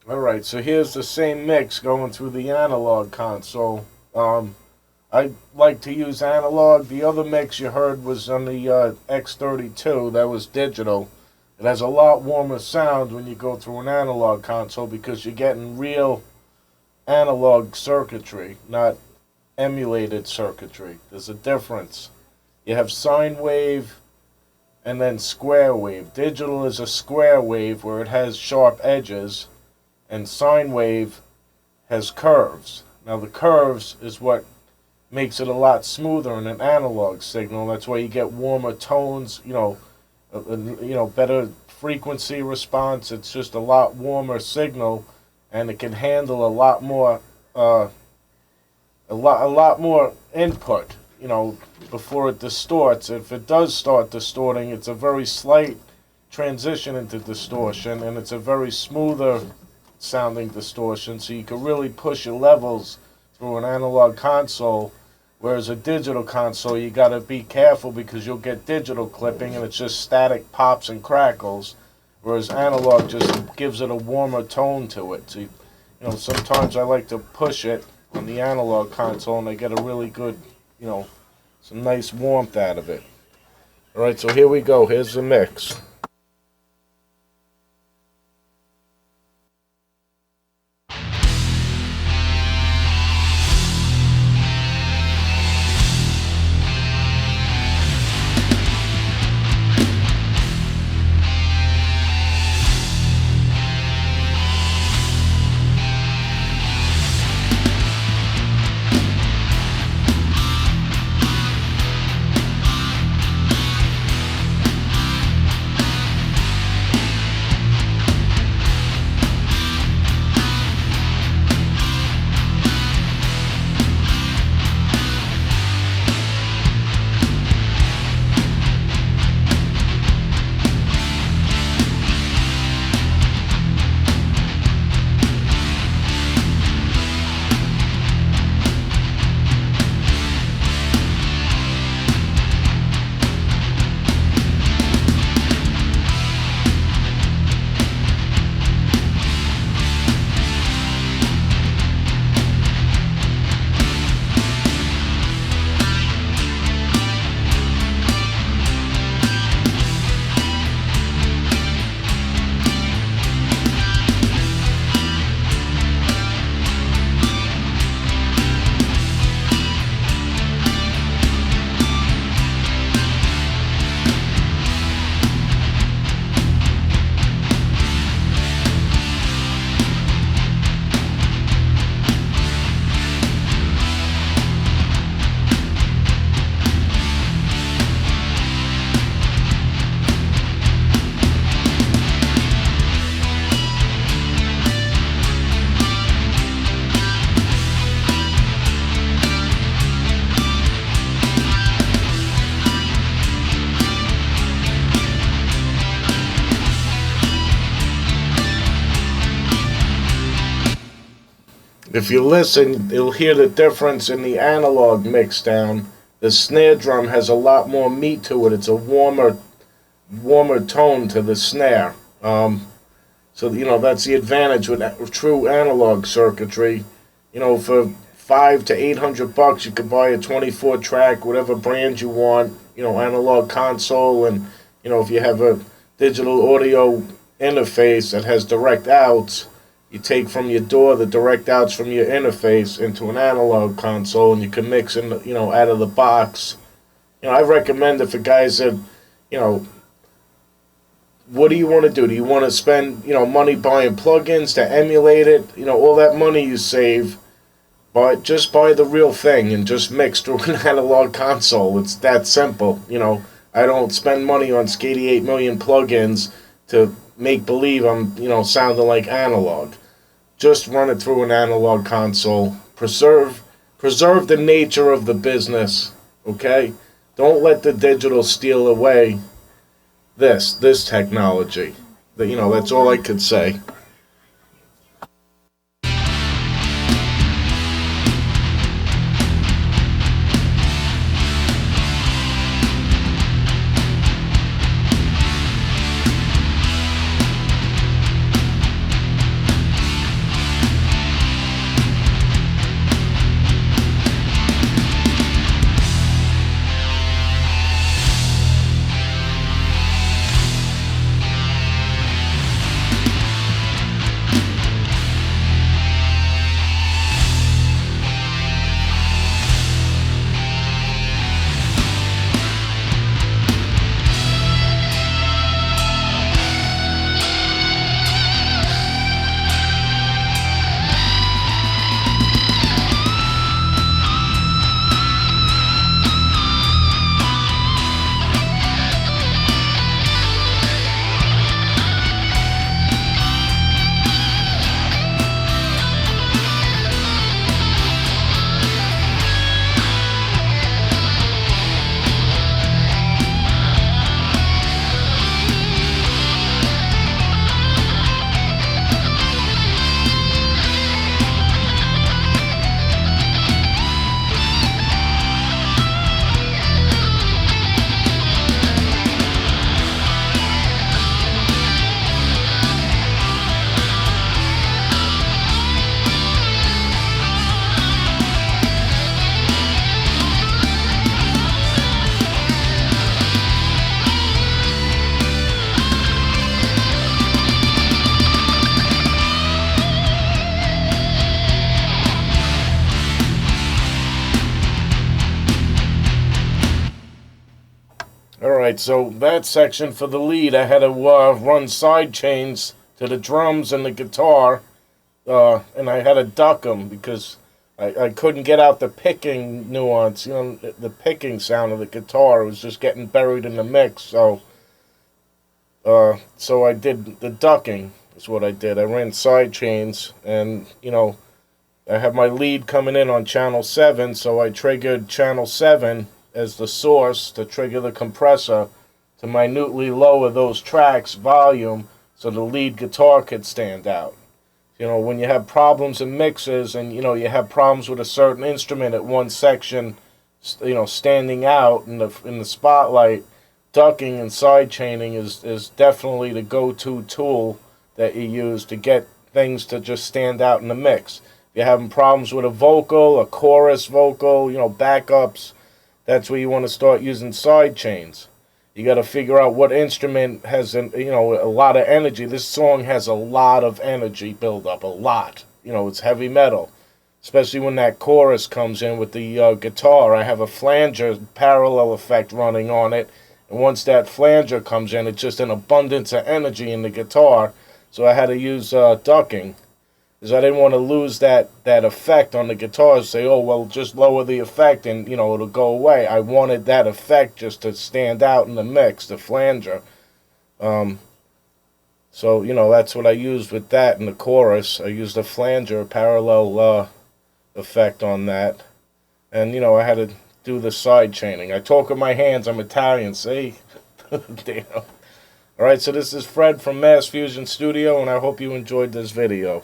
Alright, so here's the same mix going through the analog console. I like to use analog. The other mix you heard was on the X32. That was digital. It has a lot warmer sound when you go through an analog console because you're getting real analog circuitry, not emulated circuitry. There's a difference. You have sine wave and then square wave. Digital is a square wave where it has sharp edges, and sine wave has curves. Now the curves is what makes it a lot smoother in an analog signal. That's why you get warmer tones, better frequency response. It's just a lot warmer signal, and it can handle a lot more, a lot more input. Before it distorts. If it does start distorting, it's a very slight transition into distortion, and it's a very smoother sounding distortion. So you can really push your levels through an analog console. Whereas a digital console, you got to be careful because you'll get digital clipping and it's just static pops and crackles. Whereas analog just gives it a warmer tone to it. So, sometimes I like to push it on the analog console and I get a really good, some nice warmth out of it. Alright, so here we go. Here's the mix. If you listen, you'll hear the difference in the analog mixdown. The snare drum has a lot more meat to it. It's a warmer tone to the snare. So that's the advantage with true analog circuitry. For $500 to $800, you could buy a 24 track, whatever brand you want. Analog console, and if you have a digital audio interface that has direct outs. You take from your door the direct outs from your interface into an analog console, and you can mix in, out of the box. I recommend it for guys that, what do you want to do? Do you want to spend, money buying plugins to emulate it? All that money you save, but just buy the real thing and just mix through an analog console. It's that simple. I don't spend money on 88 million plugins to make believe I'm, sounding like analog. Just run it through an analog console. Preserve the nature of the business, okay? Don't let the digital steal away this technology. That's all I could say. Alright, so that section for the lead, I had to run side chains to the drums and the guitar, and I had to duck them because I couldn't get out the picking nuance, you know, the picking sound of the guitar. It was just getting buried in the mix, so I did the ducking, is what I did. I ran side chains, and, you know, I have my lead coming in on channel 7, so I triggered channel 7 as the source to trigger the compressor to minutely lower those tracks volume so the lead guitar could stand out. You know, when you have problems in mixes and, you know, you have problems with a certain instrument at one section, you know, standing out in the spotlight, ducking and side chaining is definitely the go-to tool that you use to get things to just stand out in the mix. If you're having problems with a vocal, a chorus vocal, you know, backups, that's where you want to start using side chains. You got to figure out what instrument has, you know, a lot of energy. This song has a lot of energy build up, a lot. You know, it's heavy metal, especially when that chorus comes in with the guitar. I have a flanger parallel effect running on it, and once that flanger comes in, it's just an abundance of energy in the guitar. So I had to use ducking, because I didn't want to lose that effect on the guitar. Say, oh, well, just lower the effect and, you know, it'll go away. I wanted that effect just to stand out in the mix, the flanger. So, you know, that's what I used with that in the chorus. I used a flanger parallel effect on that. And, you know, I had to do the side chaining. I talk with my hands. I'm Italian, see? Damn. Alright, so this is Fred from Mass Fusion Studio, and I hope you enjoyed this video.